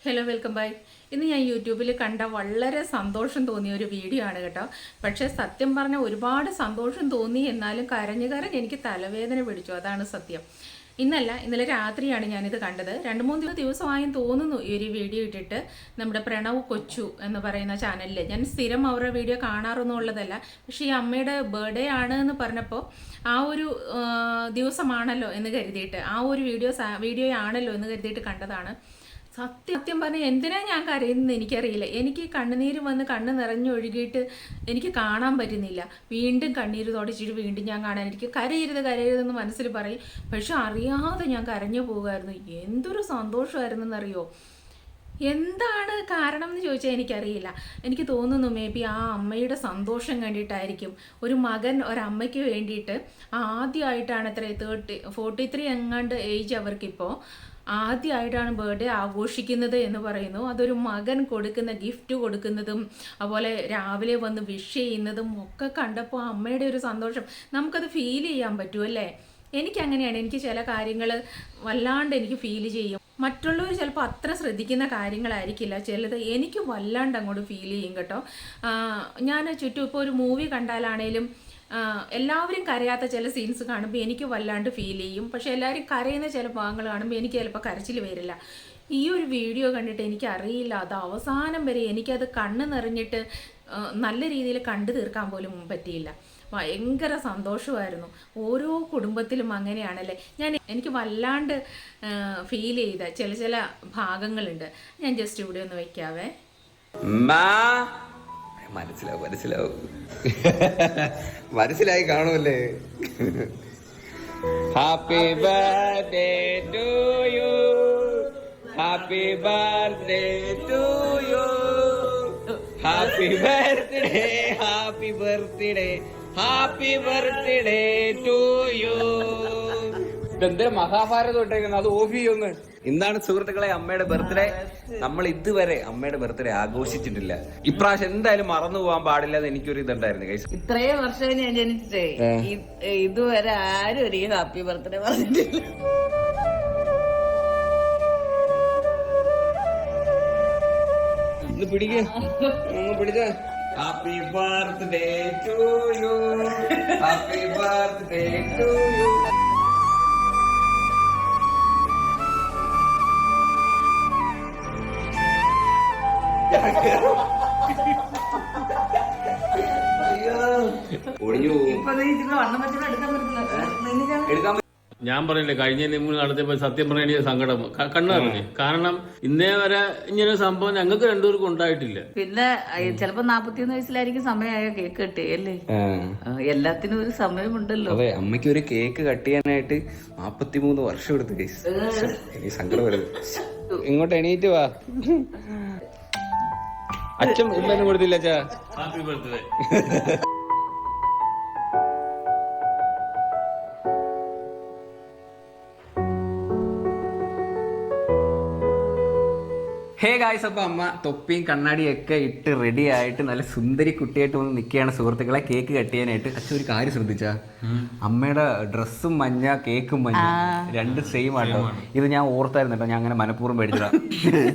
Hello welcome back. ഇന്ന് ഞാൻ യൂട്യൂബിൽ കണ്ട വളരെ സന്തോഷം തോന്നിയ ഒരു വീഡിയോ ആണ് കേട്ടോ. പക്ഷേ സത്യം പറഞ്ഞാൽ ഒരുപാട് സന്തോഷം തോന്നി, എന്നാലും കരഞ്ഞ് എനിക്ക് തലവേദന പിടിച്ചു. അതാണ് സത്യം. ഇന്നലെ രാത്രിയാണ് ഞാനിത് കണ്ടത്. 2-3 ദിവസമായും തോന്നുന്നു ഈ ഒരു വീഡിയോ ഇട്ടിട്ട്. നമ്മുടെ പ്രണവ് കൊച്ചു എന്ന് പറയുന്ന ചാനലിൽ ഞാൻ സ്ഥിരം അവരുടെ വീഡിയോ കാണാറൊന്നുമുള്ളതല്ല. പക്ഷേ ഈ അമ്മയുടെ ബർത്ത്ഡേ ആണ് എന്ന് പറഞ്ഞപ്പോൾ ആ ഒരു ദിവസമാണല്ലോ എന്ന് കരുതിയിട്ട്, ആ ഒരു വീഡിയോ ആണല്ലോ എന്ന് കരുതിയിട്ട് കണ്ടതാണ്. സത്യം പറഞ്ഞാൽ എന്തിനാ ഞാൻ കരയുന്നത് എനിക്കറിയില്ല. എനിക്ക് കണ്ണുനീര് വന്ന് കണ്ണ് നിറഞ്ഞൊഴുകിയിട്ട് എനിക്ക് കാണാൻ പറ്റുന്നില്ല. വീണ്ടും കണ്ണീര് തുടച്ചിട്ട് വീണ്ടും ഞാൻ കാണാൻ, എനിക്ക് കരയരുതെന്ന് മനസ്സിൽ പറയും. പക്ഷെ അറിയാതെ ഞാൻ കരഞ്ഞു പോകുമായിരുന്നു. എന്തൊരു സന്തോഷമായിരുന്നെന്നറിയോ. എന്താണ് കാരണം എന്ന് ചോദിച്ചാൽ എനിക്കറിയില്ല. എനിക്ക് തോന്നുന്നു മേ ബി ആ അമ്മയുടെ സന്തോഷം കണ്ടിട്ടായിരിക്കും. ഒരു മകൻ ഒരമ്മയ്ക്ക് വേണ്ടിയിട്ട് ആദ്യമായിട്ടാണ് 43 എങ്ങാണ്ട് ഏജ് അവർക്കിപ്പോൾ, ആദ്യമായിട്ടാണ് ബർത്ത്ഡേ ആഘോഷിക്കുന്നത് എന്ന് പറയുന്നു. അതൊരു മകൻ കൊടുക്കുന്ന ഗിഫ്റ്റ് കൊടുക്കുന്നതും അതുപോലെ രാവിലെ വന്ന് വിഷ് ചെയ്യുന്നതും ഒക്കെ കണ്ടപ്പോൾ അമ്മയുടെ ഒരു സന്തോഷം നമുക്കത് ഫീൽ ചെയ്യാൻ പറ്റുമല്ലേ. എനിക്കങ്ങനെയാണ്. എനിക്ക് ചില കാര്യങ്ങൾ വല്ലാണ്ട് എനിക്ക് ഫീൽ ചെയ്യും. മറ്റുള്ളവർ ചിലപ്പോൾ അത്ര ശ്രദ്ധിക്കുന്ന കാര്യങ്ങളായിരിക്കില്ല ചിലത്, എനിക്ക് വല്ലാണ്ട് അങ്ങോട്ട് ഫീൽ ചെയ്യും കേട്ടോ. ഞാൻ ചുറ്റും ഇപ്പോൾ ഒരു മൂവി കണ്ടാലാണേലും എല്ലാവരും കരയാത്ത ചില സീൻസ് കാണുമ്പോൾ എനിക്ക് വല്ലാണ്ട് ഫീൽ ചെയ്യും. പക്ഷെ എല്ലാവരും കരയുന്ന ചില ഭാഗങ്ങൾ കാണുമ്പോൾ എനിക്ക് ചിലപ്പോൾ കരച്ചിൽ വരില്ല. ഈ ഒരു വീഡിയോ കണ്ടിട്ട് എനിക്കറിയില്ല, അത് അവസാനം വരെ എനിക്കത് കണ്ണ് നിറഞ്ഞിട്ട് നല്ല രീതിയിൽ കണ്ടു തീർക്കാൻ പോലും പറ്റിയില്ല. ഭയങ്കര സന്തോഷമായിരുന്നു. ഓരോ കുടുംബത്തിലും അങ്ങനെയാണല്ലേ. എനിക്ക് വല്ലാണ്ട് ഫീൽ ചെയ്ത ചില ഭാഗങ്ങളുണ്ട്. ഞാൻ ജസ്റ്റ് ഇവിടെ ഒന്ന് വയ്ക്കാവേ. മനസ്സിലായി കാണുമല്ലേ. Happy birthday to you, happy birthday to you, happy birthday, happy birthday, happy birthday to you. ഇതെന്താ മഹാഭാരതം ഇട്ടേക്കുന്നത്, അത് ഓഫ് ചെയ്യുന്നു. ഇന്നാണ് സുഹൃത്തുക്കളെ അമ്മയുടെ ബർത്ത്ഡേ. നമ്മൾ ഇതുവരെ അമ്മയുടെ ബർത്ത്ഡേ ആഘോഷിച്ചിട്ടില്ല. ഇപ്രാവശ്യം എന്തായാലും മറന്നു പോകാൻ പാടില്ല എന്ന് എനിക്കൊരു ഇതുണ്ടായിരുന്നു കൈസ്. ഇത്രയും വർഷം ഞാൻ ജനിച്ചിട്ടേ ഇതുവരെ ആരും ഒരു ഹാപ്പി ബർത്ത്ഡേ പറഞ്ഞിട്ടില്ല. പിടിക്ക. Happy birthday to you, happy birthday to you. ഞാൻ പറഞ്ഞില്ലേ കഴിഞ്ഞ നിങ്ങൾ നടത്തിയപ്പോ സത്യം പറഞ്ഞ എനിക്ക് സങ്കടം കണ്ണറിഞ്ഞു. കാരണം ഇന്നേ വരെ ഇങ്ങനെ സംഭവം ഞങ്ങൾക്ക് രണ്ടുപേർക്കും ഉണ്ടായിട്ടില്ല. പിന്നെ ചിലപ്പോ 41 വയസ്സിലായിരിക്കും സമയമായോ കേക്ക് കട്ടിയല്ലേ. എല്ലാത്തിനും ഒരു സമയമുണ്ടല്ലോ. അതെ, അമ്മയ്ക്ക് ഒരു കേക്ക് കട്ട് ചെയ്യാനായിട്ട് 43 വർഷം എടുത്തു കേസ്. എനിക്ക് സങ്കടം വരുന്നത്. ഇങ്ങോട്ട് എണീറ്റ് വാ. അച്ഛൻ ഉമ്മനും കൊടുത്തില്ല അച്ഛാ. Happy birthday. ഹേ ഗായ്സ്, അപ്പൊ അമ്മ തൊപ്പിയും കണ്ണാടിയും ഒക്കെ ഇട്ട് റെഡി ആയിട്ട് നല്ല സുന്ദരി കുട്ടിയായിട്ട് വന്ന് നിൽക്കുകയാണ് സുഹൃത്തുക്കളെ കേക്ക് കട്ട് ചെയ്യാനായിട്ട്. അച്ഛൻ ഒരു കാര്യം ശ്രദ്ധിച്ചാ, അമ്മയുടെ ഡ്രസ്സും മഞ്ഞ കേക്കും മഞ്ഞ രണ്ട് സെയിം ആട്ടോ. ഇത് ഞാൻ ഓർത്തായിരുന്നു കേട്ടോ, ഞാൻ അങ്ങനെ മനഃപൂർവ്വം മേടിച്ചതാ.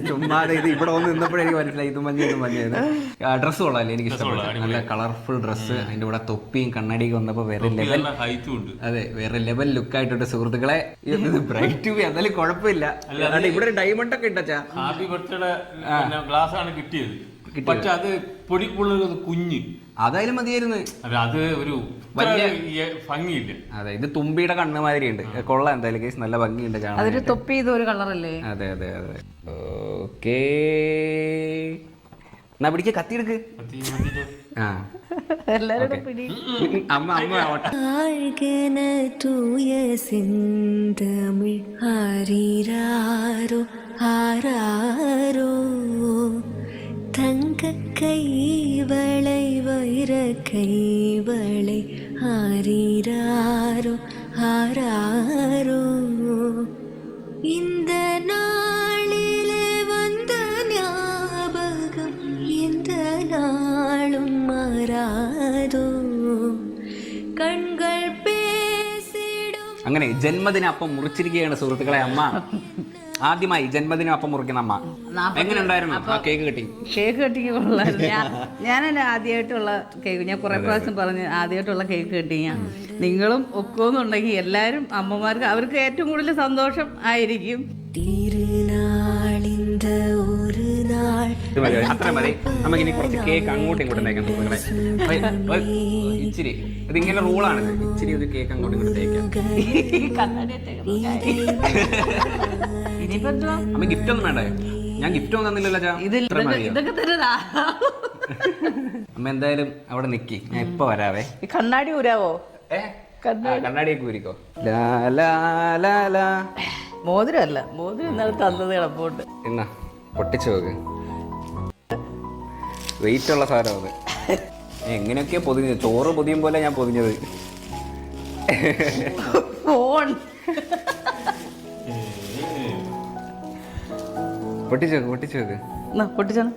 ചുമ്മാതെ ഇത് ഇവിടെ വന്ന് നിന്നപ്പോഴേ എനിക്ക് മനസ്സിലായി ഇത് മഞ്ഞ ഇത് മഞ്ഞ. ഡ്രസ്സ് കൊള്ളാല്ലേ, എനിക്ക് ഇഷ്ടപ്പെട്ടു. നല്ല കളർഫുൾ ഡ്രസ്സ്. അതിന്റെ കൂടെ തൊപ്പിയും കണ്ണാടിയൊക്കെ വന്നപ്പോ വേറെ ലെവൽ. അതെ, വേറെ ലെവൽ ലുക്ക് ആയിട്ടുണ്ട് സുഹൃത്തുക്കളെ. ബ്രൈറ്റ് എന്നാലും കുഴപ്പമില്ല. ഇവിടെ ഒരു ഡയമണ്ട് ഒക്കെ ഇട്ടച്ചാ. ഗ്ലാസ് ആണ് കിട്ടിയത്. പക്ഷെ അത് പൊടിക്കുള്ളത് കുഞ്ഞ്, അതായാലും മതിയായിരുന്നു. അത് ഒരു വലിയ ഭംഗിയില്ല. അതെ, ഇത് തുമ്പിയുടെ കണ്ണ് മാതിരി ഉണ്ട്. കൊള്ളാം എന്തായാലും കേസ്, നല്ല ഭംഗിയുണ്ട് കാണാൻ. അതൊരു തൊപ്പി ഇതൊരു കളറല്ലേ. അതെ അതെ അതെ. ഓക്കേ, എന്നാ പിടിക്ക, കത്തിയെടുക്ക്. ആ എല്ലാവരുടെ പിടി. അമ്മ അമ്മ തൂയ സിന്തമിഴ് ആരീരാരോ ആരാരോ தங்க கைவளை வைர கைவளை ஆரீராரோ ஆராரோ இந்த நாளிலே வந்த ஞாபகம் எந்த நாளும் மாறாதோ கண்கள் பேசிடும். അങ്ങനെ ജന്മദിന അപ്പം മുറിച്ചിരിക്കുകയാണ് സുഹൃത്തുക്കളെ അമ്മ. ആദ്യമായി ജന്മദിനം അപ്പം മുറിക്കുന്ന അമ്മ എങ്ങനെ ഉണ്ടായിരുന്നു ആ കേക്ക് കെട്ടി? കേക്ക് കെട്ടിക്ക് കൊള്ളായിരുന്നു. ഞാൻ എൻ്റെ ആദ്യമായിട്ടുള്ള കേക്ക്, ഞാൻ കുറേ പ്രാവശ്യം പറഞ്ഞ് ആദ്യമായിട്ടുള്ള കേക്ക് കെട്ടി ഞാൻ. നിങ്ങളും ഒക്കുമെന്നുണ്ടെങ്കിൽ എല്ലാവരും അമ്മമാർക്ക് അവർക്ക് ഏറ്റവും കൂടുതൽ സന്തോഷം ആയിരിക്കും. തിരുനാളിന്ത ഒരു നാൾ ഇത് മതി, അത്ര മതി. നമുക്ക് ഇനി കുറച്ച് കേക്ക് അങ്ങോട്ടും ഇങ്ങോട്ടും തേക്കാം സുഹൃത്തുക്കളെ. ഇച്ചിരി ഇതിങ്ങനെ റൂളാണ്, ഇച്ചിരി ഒരു കേക്ക് അങ്ങോട്ടും ഇങ്ങോട്ടും തേക്കാം. ഇനിയിപ്പോ എന്തുവാ? അമ്മ ഗിഫ്റ്റ് ഒന്നും വേണ്ടേ? ഞാൻ ഗിഫ്റ്റ് ഒന്നും തന്നില്ലല്ലോ ചാ. ഇത്ര മതിയോ? ഇതൊക്കെ തരുതാ. അമ്മ എന്തായാലും അവിടെ നിക്കി, ഞാൻ ഇപ്പൊ വരാവേ. ഈ കണ്ണാടി ഊരാവോ? കണ്ണാടിയൊക്കെ ഊരിക്കോ. ലാ ലാ ലാ ലാ. മോതിരമല്ല, മോതിരം ഇന്നലെ തന്നത് കിടപ്പുണ്ട്. എന്നാ പൊട്ടിച്ചു നോക്ക്. വെയിറ്റ് ഉള്ള സാധനം അത്. എങ്ങനെയൊക്കെയാ പൊതിഞ്ഞത്? ചോറ് പൊതിയും പോലെ ഞാൻ പൊതിഞ്ഞത്. ഫോൺ പൊട്ടിച്ചു നോക്ക്, പൊട്ടിച്ചു നോക്ക്. പൊട്ടിച്ചാണ്.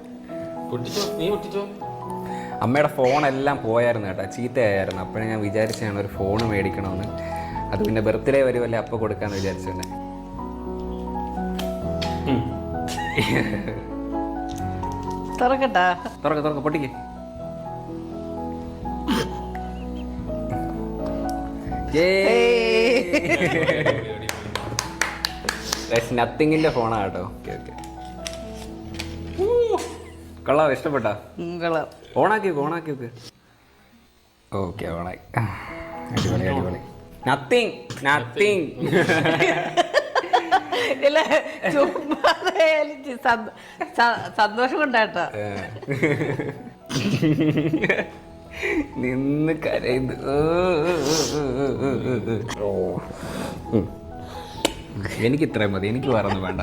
നീ പൊട്ടിച്ചോ. അമ്മയുടെ ഫോണെല്ലാം പോയായിരുന്നു കേട്ടോ, ചീത്തയായിരുന്നു. അപ്പോഴേ ഞാൻ വിചാരിച്ചാണ് ഒരു ഫോൺ മേടിക്കണമെന്ന്. അത് പിന്നെ ബർത്ത്ഡേ വരുമല്ലേ അപ്പം കൊടുക്കാന്ന് വിചാരിച്ചോണ്ടേ. തുറക്കട്ടാ? തുറക്ക പൊട്ടിക്ക്. നത്തിങ്ങിന്റെ ഫോണാ കേട്ടോ. ഓക്കെ ഓക്കെ, കൊള്ളാം, ഇഷ്ടപ്പെട്ടാ? ഓണാക്കി നോക്ക്. ഓക്കെ, ഓണായി. അടിപൊളി അടിപൊളി. നത്തിങ് ഇല്ല, സന്തോഷം കൊണ്ടാട്ടോ. നിന്ന് കരയുന്നു. എനിക്ക് ഇത്രയും മതി, എനിക്ക് വേറൊന്നും വേണ്ട.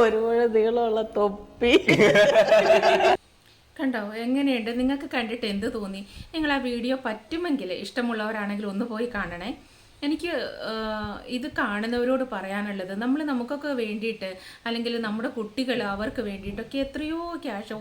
ഒരുപാട് നീളമുള്ള തൊപ്പി കണ്ടോ എങ്ങനെയുണ്ട്? നിങ്ങൾക്ക് കണ്ടിട്ട് എന്ത് തോന്നി? നിങ്ങൾ ആ വീഡിയോ പറ്റുമെങ്കിൽ ഇഷ്ടമുള്ളവരാണെങ്കിൽ ഒന്ന് പോയി കാണണേ. എനിക്ക് ഇത് കാണുന്നവരോട് പറയാനുള്ളത്, നമുക്കൊക്കെ വേണ്ടിയിട്ട് അല്ലെങ്കിൽ നമ്മുടെ കുട്ടികൾ അവർക്ക് വേണ്ടിയിട്ടൊക്കെ എത്രയോ ക്യാഷ്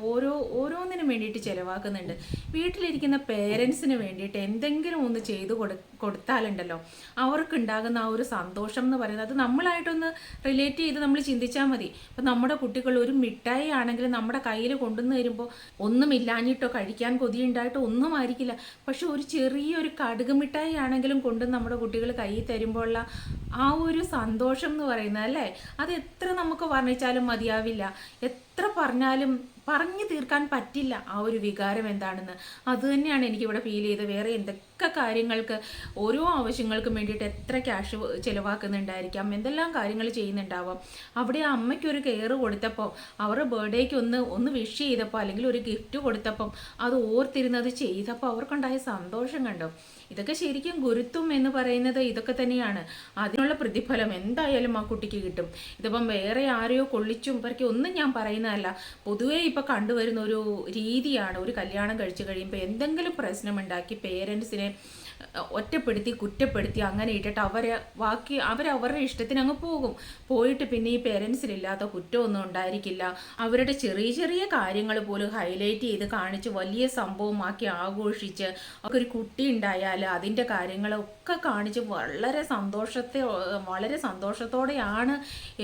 ഓരോന്നിനും വേണ്ടിയിട്ട് ചിലവാക്കുന്നുണ്ട്. വീട്ടിലിരിക്കുന്ന പേരൻസിന് വേണ്ടിയിട്ട് എന്തെങ്കിലും ഒന്ന് ചെയ്തു കൊടുത്താലുണ്ടല്ലോ അവർക്കുണ്ടാകുന്ന ആ ഒരു സന്തോഷം എന്ന് പറയുന്നത്, അത് നമ്മളായിട്ടൊന്ന് റിലേറ്റ് ചെയ്ത് നമ്മൾ ചിന്തിച്ചാൽ മതി. ഇപ്പം നമ്മുടെ കുട്ടികൾ ഒരു മിഠായി ആണെങ്കിൽ നമ്മുടെ കയ്യിൽ കൊണ്ടുവന്ന് തരുമ്പോൾ ഒന്നുമില്ലാഞ്ഞിട്ടോ കഴിക്കാൻ കൊതിയുണ്ടായിട്ടോ ഒന്നും ആയിരിക്കില്ല. പക്ഷെ ഒരു ചെറിയൊരു കടുക് മിഠായി ആണെങ്കിലും കൊണ്ട് നമ്മുടെ കുട്ടികൾ കയ്യിൽ തരുമ്പോഴുള്ള ആ ഒരു സന്തോഷം എന്ന് പറയുന്നത് അല്ലേ, അത് എത്ര നമുക്ക് വർണ്ണിച്ചാലും മതിയാവില്ല. എത്ര പറഞ്ഞാലും പറഞ്ഞു തീർക്കാൻ പറ്റില്ല ആ ഒരു വികാരം എന്താണെന്ന്. അത് തന്നെയാണ് എനിക്കിവിടെ ഫീൽ ചെയ്തത്. വേറെ എന്തൊക്കെ കാര്യങ്ങൾക്ക് ഓരോ ആവശ്യങ്ങൾക്കും വേണ്ടിയിട്ട് എത്ര ക്യാഷ് ചിലവാക്കുന്നുണ്ടായിരിക്കാം, എന്തെല്ലാം കാര്യങ്ങൾ ചെയ്യുന്നുണ്ടാവാം. അവിടെ ആ അമ്മയ്ക്കൊരു കെയർ കൊടുത്തപ്പോൾ, അവരുടെ ബർത്ത്ഡേക്ക് ഒന്ന് വിഷ് ചെയ്തപ്പോൾ അല്ലെങ്കിൽ ഒരു ഗിഫ്റ്റ് കൊടുത്തപ്പം അത് ഓർത്തിരുന്നത് ചെയ്തപ്പോൾ അവർക്കുണ്ടായ സന്തോഷം കണ്ടോ. ഇതൊക്കെ ശരിക്കും ഗുരുത്വം എന്ന് പറയുന്നത് ഇതൊക്കെ തന്നെയാണ്. അതിനുള്ള പ്രതിഫലം എന്തായാലും ആ കുട്ടിക്ക് കിട്ടും. ഇതിപ്പം വേറെ ആരെയോ കൊള്ളിച്ചും ഇവർക്ക് ഒന്നും ഞാൻ പറയുന്നതല്ല, പൊതുവേ ഇപ്പം കണ്ടുവരുന്ന ഒരു രീതിയാണ്. ഒരു കല്യാണം കഴിച്ചു കഴിയുമ്പോൾ എന്തെങ്കിലും പ്രശ്നമുണ്ടാക്കി പേരൻസിനെ ഒറ്റപ്പെടുത്തി കുറ്റപ്പെടുത്തി അങ്ങനെ ഇട്ടിട്ട് അവരവരുടെ ഇഷ്ടത്തിന് അങ്ങ് പോയിട്ട് പിന്നെ ഈ പേരൻസിനില്ലാത്ത കുറ്റമൊന്നും ഉണ്ടായിരിക്കില്ല. അവരുടെ ചെറിയ ചെറിയ കാര്യങ്ങൾ പോലും ഹൈലൈറ്റ് ചെയ്ത് കാണിച്ച് വലിയ സംഭവമാക്കി ആഘോഷിച്ച് ഒക്കെ ഒരു കുട്ടി ഉണ്ടായാൽ അതിൻ്റെ കാര്യങ്ങളൊക്കെ കാണിച്ച് വളരെ സന്തോഷത്തോടെയാണ്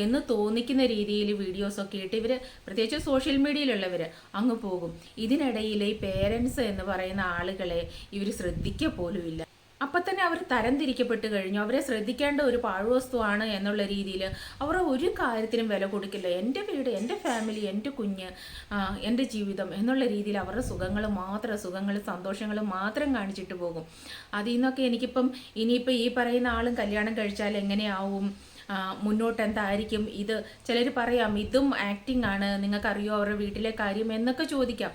എന്ന് തോന്നിക്കുന്ന രീതിയിൽ വീഡിയോസൊക്കെ ഇട്ട് ഇവർ, പ്രത്യേകിച്ച് സോഷ്യൽ മീഡിയയിലുള്ളവർ അങ്ങ് പോകും. ഇതിനിടയിൽ ഈ പേരൻസ് എന്ന് പറയുന്ന ആളുകളെ ഇവർ ശ്രദ്ധിക്കുക പോലുമില്ല. അപ്പം തന്നെ അവർ തരംതിരിക്കപ്പെട്ട് കഴിഞ്ഞു. അവരെ ശ്രദ്ധിക്കേണ്ട ഒരു പാഴ്വസ്തുവാണ് എന്നുള്ള രീതിയിൽ അവർ ഒരു കാര്യത്തിനും വില കൊടുക്കില്ല. എൻ്റെ വീട്, എൻ്റെ ഫാമിലി, എൻ്റെ കുഞ്ഞ്, എൻ്റെ ജീവിതം എന്നുള്ള രീതിയിൽ അവരുടെ സുഖങ്ങളും സന്തോഷങ്ങളും മാത്രം കാണിച്ചിട്ട് പോകും. അതിൽ നിന്നൊക്കെ ഇനിയിപ്പോൾ ഈ പറയുന്ന ആളും കല്യാണം കഴിച്ചാൽ എങ്ങനെയാവും, മുന്നോട്ട് എന്തായിരിക്കും, ഇത് ചിലർ പറയാം ഇതും ആക്ടിങ് ആണ്, നിങ്ങൾക്കറിയോ അവരുടെ വീട്ടിലെ കാര്യം എന്നൊക്കെ ചോദിക്കാം.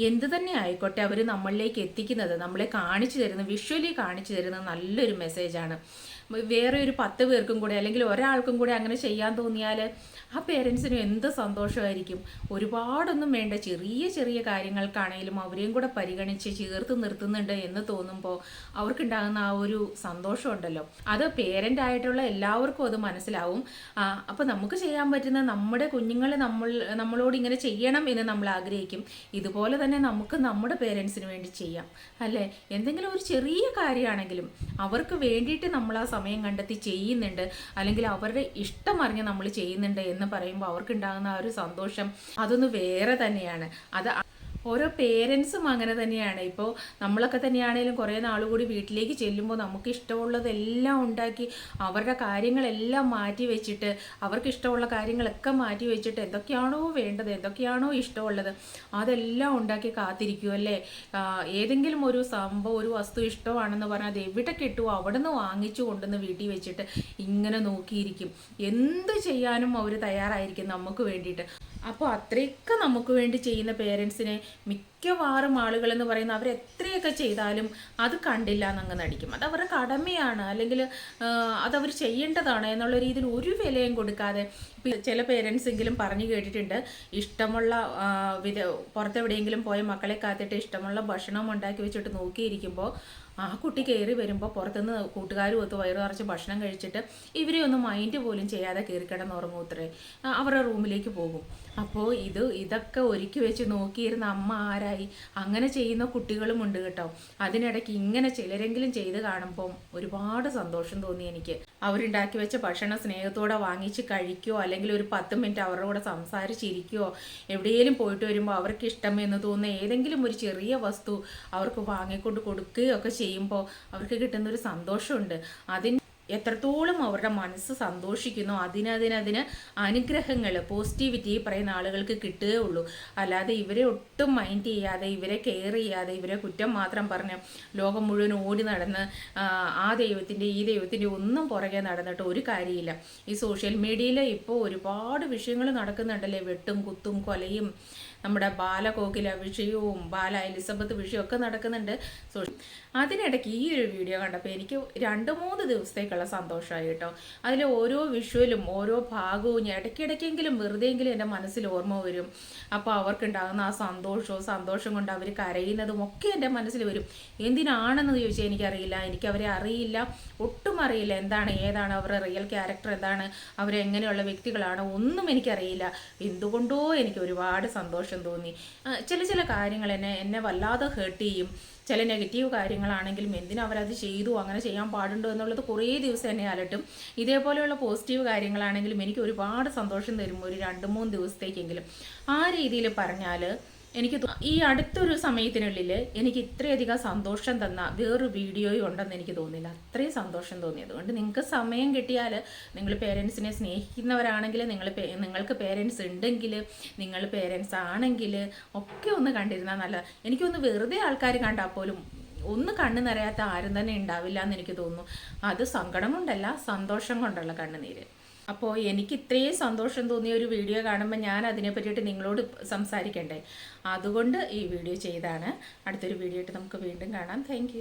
എന്ത് തന്നെ ആയിക്കോട്ടെ, അവർ നമ്മളിലേക്ക് എത്തിക്കുന്നത്, നമ്മളെ കാണിച്ചു തരുന്ന, വിഷ്വലി കാണിച്ചു തരുന്ന നല്ലൊരു മെസ്സേജാണ്. വേറെ ഒരു 10 പേർക്കും കൂടെ അല്ലെങ്കിൽ ഒരാൾക്കും കൂടെ അങ്ങനെ ചെയ്യാൻ തോന്നിയാൽ ആ പേരൻസിനും എന്ത് സന്തോഷമായിരിക്കും. ഒരുപാടൊന്നും വേണ്ട, ചെറിയ ചെറിയ കാര്യങ്ങൾക്കാണെങ്കിലും അവരെയും കൂടെ പരിഗണിച്ച് ചേർത്ത് നിർത്തുന്നുണ്ട് എന്ന് തോന്നുമ്പോൾ അവർക്കുണ്ടാകുന്ന ആ ഒരു സന്തോഷമുണ്ടല്ലോ, അത് പേരൻ്റ് ആയിട്ടുള്ള എല്ലാവർക്കും അത് മനസ്സിലാവും. അപ്പോൾ നമുക്ക് ചെയ്യാൻ പറ്റുന്ന നമ്മുടെ കുഞ്ഞുങ്ങൾ നമ്മളോട് ഇങ്ങനെ ചെയ്യണം എന്ന് നമ്മൾ ആഗ്രഹിക്കും. ഇതുപോലെ തന്നെ നമുക്ക് നമ്മുടെ പേരൻസിന് വേണ്ടി ചെയ്യാം അല്ലേ. എന്തെങ്കിലും ഒരു ചെറിയ കാര്യമാണെങ്കിലും അവർക്ക് വേണ്ടിയിട്ട് നമ്മൾ ആ സമയം കണ്ടെത്തി ചെയ്യുന്നുണ്ട്, അല്ലെങ്കിൽ അവരുടെ ഇഷ്ടം അറിഞ്ഞ് നമ്മൾ ചെയ്യുന്നുണ്ട് എന്ന് പറയുമ്പോൾ അവർക്കുണ്ടാകുന്ന ആ ഒരു സന്തോഷം അതൊന്ന് വേറെ തന്നെയാണ്. അത് ഓരോ പേരൻസും അങ്ങനെ തന്നെയാണ്. ഇപ്പോൾ നമ്മളൊക്കെ തന്നെയാണെങ്കിലും കുറേ നാളുകൂടി വീട്ടിലേക്ക് ചെല്ലുമ്പോൾ നമുക്ക് ഇഷ്ടമുള്ളതെല്ലാം ഉണ്ടാക്കി അവരുടെ കാര്യങ്ങളെല്ലാം മാറ്റി വെച്ചിട്ട്, അവർക്ക് ഇഷ്ടമുള്ള കാര്യങ്ങളൊക്കെ മാറ്റി വെച്ചിട്ട് എന്തൊക്കെയാണോ വേണ്ടത്, എന്തൊക്കെയാണോ ഇഷ്ടമുള്ളത് അതെല്ലാം ഉണ്ടാക്കി കാത്തിരിക്കും അല്ലേ. ഏതെങ്കിലും ഒരു സംഭവം, ഒരു വസ്തു ഇഷ്ടമാണെന്ന് പറഞ്ഞാൽ അത് എവിടെ കിട്ടുമോ അവിടെ നിന്ന് വാങ്ങിച്ചു കൊണ്ടുവന്ന് വീട്ടിൽ വെച്ചിട്ട് ഇങ്ങനെ നോക്കിയിരിക്കും. എന്ത് ചെയ്യാനും അവർ തയ്യാറായിരിക്കും നമുക്ക് വേണ്ടിയിട്ട്. അപ്പോൾ അത്രയൊക്കെ നമുക്ക് വേണ്ടി ചെയ്യുന്ന പേരൻസിനെ മിക്കവാറും ആളുകളെന്ന് പറയുന്ന അവരെത്രയൊക്കെ ചെയ്താലും അത് കണ്ടില്ല എന്നങ്ങ് നടിക്കും. അത് അവരുടെ കടമയാണ്, അല്ലെങ്കിൽ അതവർ ചെയ്യേണ്ടതാണ് എന്നുള്ള രീതിയിൽ ഒരു വിലയും കൊടുക്കാതെ. ചില പേരൻസെങ്കിലും പറഞ്ഞു കേട്ടിട്ടുണ്ട്, ഇഷ്ടമുള്ള പുറത്തെവിടെയെങ്കിലും പോയ മക്കളെ കാത്തിട്ട് ഇഷ്ടമുള്ള ഭക്ഷണം ഉണ്ടാക്കി വെച്ചിട്ട് നോക്കിയിരിക്കുമ്പോൾ ആ കുട്ടി കയറി വരുമ്പോൾ പുറത്തുനിന്ന് കൂട്ടുകാരും ഒത്ത് വയറു നിറച്ച് ഭക്ഷണം കഴിച്ചിട്ട് ഇവരെ ഒന്നും മൈൻഡ് പോലും ചെയ്യാതെ കയറി കിടന്നുറങ്ങൂത്രേ, അവരുടെ റൂമിലേക്ക് പോകും. അപ്പോൾ ഇതൊക്കെ ഒരുക്കി വെച്ച് നോക്കിയിരുന്ന അമ്മ ആരായി? അങ്ങനെ ചെയ്യുന്ന കുട്ടികളും ഉണ്ട് കേട്ടോ. അതിനിടയ്ക്ക് ഇങ്ങനെ ചിലരെങ്കിലും ചെയ്ത് കാണുമ്പം ഒരുപാട് സന്തോഷം തോന്നി എനിക്ക്. അവരുണ്ടാക്കി വെച്ച ഭക്ഷണം സ്നേഹത്തോടെ വാങ്ങിച്ച് കഴിക്കുകയോ അല്ലെങ്കിൽ ഒരു 10 മിനിറ്റ് അവരുടെ കൂടെ സംസാരിച്ചിരിക്കുകയോ എവിടെയെങ്കിലും പോയിട്ട് വരുമ്പോൾ അവർക്ക് ഇഷ്ടമെന്ന് തോന്നുന്ന ഏതെങ്കിലും ഒരു ചെറിയ വസ്തു അവർക്ക് വാങ്ങിക്കൊണ്ട് കൊടുക്കുകയോ ഒക്കെ ചെയ്യുമ്പോൾ അവർക്ക് കിട്ടുന്നൊരു സന്തോഷമുണ്ട്. എത്രത്തോളം അവരുടെ മനസ്സ് സന്തോഷിക്കുന്നു അതിന് അനുഗ്രഹങ്ങൾ, പോസിറ്റിവിറ്റി പറയുന്ന ആളുകൾക്ക് കിട്ടുകയുള്ളൂ. അല്ലാതെ ഇവരെ ഒട്ടും മൈൻഡ് ചെയ്യാതെ, ഇവരെ കെയർ ചെയ്യാതെ, ഇവരെ കുറ്റം മാത്രം പറഞ്ഞ് ലോകം മുഴുവൻ ഓടി നടന്ന് ആ ദൈവത്തിൻ്റെ ഈ ദൈവത്തിൻ്റെ ഒന്നും പുറകെ നടന്നിട്ട് ഒരു കാര്യമില്ല. ഈ സോഷ്യൽ മീഡിയയിൽ ഇപ്പോൾ ഒരുപാട് വിഷയങ്ങൾ നടക്കുന്നുണ്ടല്ലേ, വെട്ടും കുത്തും കൊലയും, നമ്മുടെ ബാലകോകില വിഷയവും ബാല എലിസബത്ത് വിഷയമൊക്കെ നടക്കുന്നുണ്ട്. അതിനിടയ്ക്ക് ഈ ഒരു വീഡിയോ കണ്ടപ്പോൾ എനിക്ക് 2-3 ദിവസത്തേക്കുള്ള സന്തോഷമായി കേട്ടോ. അതിൽ ഓരോ വിഷ്വലും ഓരോ ഭാഗവും ഇടയ്ക്കിടയ്ക്കെങ്കിലും വെറുതെയെങ്കിലും എൻ്റെ മനസ്സിൽ ഓർമ്മ വരും. അപ്പോൾ അവർക്കുണ്ടാകുന്ന ആ സന്തോഷം കൊണ്ട് അവർ കരയുന്നതും ഒക്കെ എൻ്റെ മനസ്സിൽ വരും. എന്തിനാണെന്ന് ചോദിച്ചാൽ എനിക്കറിയില്ല, എനിക്കവരെ അറിയില്ല, ഒട്ടും അറിയില്ല. ഏതാണ് അവരുടെ റിയൽ ക്യാരക്ടർ എന്താണ്, അവരെങ്ങനെയുള്ള വ്യക്തികളാണ് ഒന്നും എനിക്കറിയില്ല. എന്തുകൊണ്ടോ എനിക്ക് ഒരുപാട് സന്തോഷം തോന്നി. ചില കാര്യങ്ങൾ എന്നെ വല്ലാതെ ഹേർട്ട് ചെയ്യും. ചില നെഗറ്റീവ് കാര്യങ്ങളാണെങ്കിലും അവരത് ചെയ്തു, അങ്ങനെ ചെയ്യാൻ പാടുണ്ടോ എന്നുള്ളത് കുറേ ദിവസം എന്നെ അലട്ടും. ഇതേപോലെയുള്ള പോസിറ്റീവ് കാര്യങ്ങളാണെങ്കിലും എനിക്ക് ഒരുപാട് സന്തോഷം തരും, ഒരു 2-3 ദിവസത്തേക്കെങ്കിലും. ആ രീതിയിൽ പറഞ്ഞാൽ എനിക്ക് ഈ അടുത്തൊരു സമയത്തിനുള്ളിൽ എനിക്ക് ഇത്രയധികം സന്തോഷം തന്ന വേറൊരു വീഡിയോയും ഉണ്ടെന്ന് എനിക്ക് തോന്നില്ല. അത്രയും സന്തോഷം തോന്നി. അതുകൊണ്ട് നിങ്ങൾക്ക് സമയം കിട്ടിയാൽ, നിങ്ങൾ പേരൻസിനെ സ്നേഹിക്കുന്നവരാണെങ്കിൽ, നിങ്ങൾക്ക് പേരൻസ് ഉണ്ടെങ്കിൽ, നിങ്ങൾ പേരൻസ് ആണെങ്കിൽ ഒക്കെ ഒന്ന് കണ്ടിരുന്നാൽ നല്ല. എനിക്കൊന്ന് വെറുതെ ആൾക്കാർ കണ്ടാൽ പോലും ഒന്ന് കണ്ണു നിറയാത്ത ആരും തന്നെ ഉണ്ടാവില്ല എന്ന് എനിക്ക് തോന്നുന്നു. അത് സങ്കടം കൊണ്ടല്ല, സന്തോഷം കൊണ്ടുള്ള കണ്ണുനീര്. അപ്പോൾ എനിക്ക് ഇത്രയും സന്തോഷം തോന്നിയ ഒരു വീഡിയോ കാണുമ്പോൾ ഞാൻ അതിനെ പറ്റിയിട്ട് നിങ്ങളോട് സംസാരിക്കണ്ടേ, അതുകൊണ്ട് ഈ വീഡിയോ ചെയ്താണ്. അടുത്തൊരു വീഡിയോ ആയിട്ട് നമുക്ക് വീണ്ടും കാണാം. താങ്ക്